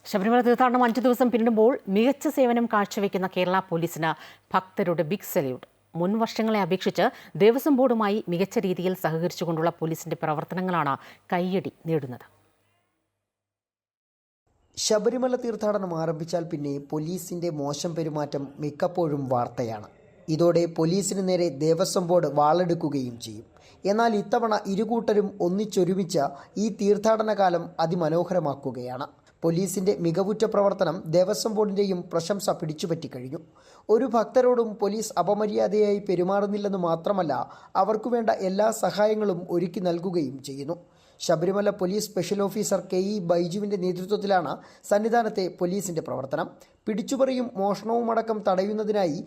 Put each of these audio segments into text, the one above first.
ശബരിമല തീർത്ഥാടനം 5 ദിവസം പിന്നിടുമ്പോൾ മികച്ച സേവനം കാഴ്ചവെക്കുന്ന കേരള പോലീസിന് ഭക്തരുടെ ബിഗ് സല്യൂട്ട്. മുൻ വർഷങ്ങളെ അപേക്ഷിച്ച് ദേവസ്വം ബോർഡുമായി മികച്ച രീതിയിൽ സഹകരിച്ചുകൊണ്ടുള്ള പോലീസിന്റെ പ്രവർത്തനങ്ങളാണ് കയ്യടി നേടുന്നത്. ശബരിമല തീർത്ഥാടനം ആരംഭിച്ചാൽ പിന്നെ പോലീസിന്റെ മോശം പെരുമാറ്റം മിക്കപ്പോഴും വാർത്തയാണ്. ഇതോടെ പോലീസിന് നേരെ ദേവസ്വം ബോർഡ് വാളെടുക്കുകയും ചെയ്യും. എന്നാൽ ഇത്തവണ ഇരുകൂട്ടരും ഒന്നിച്ചൊരുമിച്ച ഈ തീർത്ഥാടന കാലം അതിമനോഹരമാക്കുകയാണ്. പോലീസിന്റെ മികവുറ്റ പ്രവർത്തനം ദേവസ്വം ബോർഡിന്റെയും പ്രശംസ പിടിച്ചുപറ്റിക്കഴിഞ്ഞു. ഒരു ഭക്തരോടും പോലീസ് അപമര്യാദയായി പെരുമാറുന്നില്ലെന്ന് മാത്രമല്ല, അവർക്കു വേണ്ട എല്ലാ സഹായങ്ങളും ഒരുക്കി നൽകുകയും ചെയ്യുന്നു. Sabarimala police special officer KE ബൈജുവിന്റെ നേതൃത്വത്തിലാണ് സന്നിധാനത്തെ പോലീസിന്റെ പ്രവർത്തനം. പിടിച്ചുപറിയും മോഷണവുമടക്കം തടയുന്നതിനായി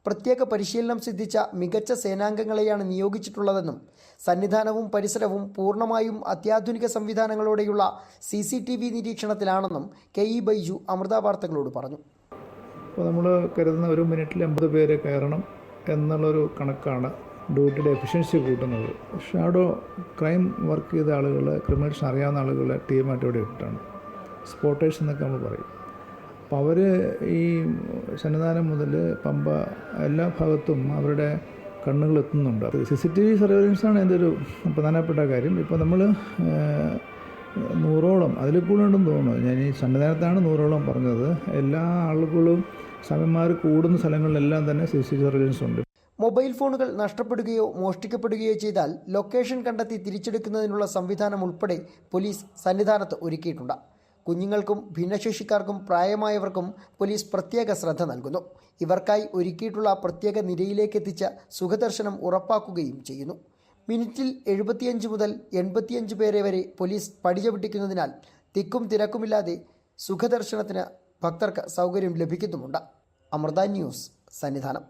പ്രത്യേക പരിശീലനം സിദ്ധിച്ച മികച്ച സേനാംഗങ്ങളെയാണ് നിയോഗിച്ചിട്ടുള്ളതെന്നും സന്നിധാനവും പരിസരവും പൂർണ്ണമായും അത്യാധുനിക സംവിധാനങ്ങളോടെയുള്ള CCTV നിരീക്ഷണത്തിലാണെന്നും KE ബൈജു അമൃത വാർത്തകളോട് പറഞ്ഞു. അപ്പോൾ നമ്മൾ കരുതുന്ന 1 മിനിറ്റിൽ 80 പേര് കയറണം എന്നുള്ളൊരു കണക്കാണ് ഡ്യൂട്ടിയുടെ എഫിഷ്യൻസി കൂട്ടുന്നത്. ഷാഡോ ക്രൈം വർക്ക് ചെയ്ത ആളുകൾ, ക്രിമിനൽസ് അറിയാവുന്ന ആളുകളെ ടീമായിട്ട് ഇവിടെ ഇട്ടാണ്, സ്പോട്ടേഴ്സ് എന്നൊക്കെ നമ്മൾ പറയും. അപ്പോൾ അവർ ഈ സന്നിധാനം മുതൽ പമ്പ എല്ലാ ഭാഗത്തും അവരുടെ കണ്ണുകൾ എത്തുന്നുണ്ട്. CCTV സർവൈലൻസാണ് എൻ്റെ ഒരു പ്രധാനപ്പെട്ട കാര്യം. ഇപ്പോൾ നമ്മൾ 100ഓളം അതിൽ കൂടുതലുണ്ടെന്ന് തോന്നുന്നു. ഞാൻ ഈ സന്നിധാനത്താണ് 100ഓളം പറഞ്ഞത്. എല്ലാ ആളുകളും സമയന്മാർ കൂടുന്ന സ്ഥലങ്ങളിലെല്ലാം തന്നെ CCTV സർവൈലൻസ് ഉണ്ട്. മൊബൈൽ ഫോണുകൾ നഷ്ടപ്പെടുകയോ മോഷ്ടിക്കപ്പെടുകയോ ചെയ്താൽ ലൊക്കേഷൻ കണ്ടെത്തി തിരിച്ചെടുക്കുന്നതിനുള്ള സംവിധാനം ഉൾപ്പെടെ പോലീസ് സന്നിധാനത്ത് ഒരുക്കിയിട്ടുണ്ട്. കുഞ്ഞുങ്ങൾക്കും ഭിന്നശേഷിക്കാർക്കും പ്രായമായവർക്കും പോലീസ് പ്രത്യേക ശ്രദ്ധ നൽകുന്നു. ഇവർക്കായി ഒരുക്കിയിട്ടുള്ള പ്രത്യേക നിരയിലേക്ക് എത്തിച്ച സുഖദർശനം ഉറപ്പാക്കുകയും ചെയ്യുന്നു. മിനിറ്റിൽ 75 മുതൽ 85 പേരെ വരെ പോലീസ് പടിചവിട്ടിക്കുന്നതിനാൽ തിക്കും തിരക്കുമില്ലാതെ സുഖദർശനത്തിന് ഭക്തർക്ക് സൗകര്യം ലഭിക്കുന്നുമുണ്ട്. അമൃത ന്യൂസ്, സന്നിധാനം.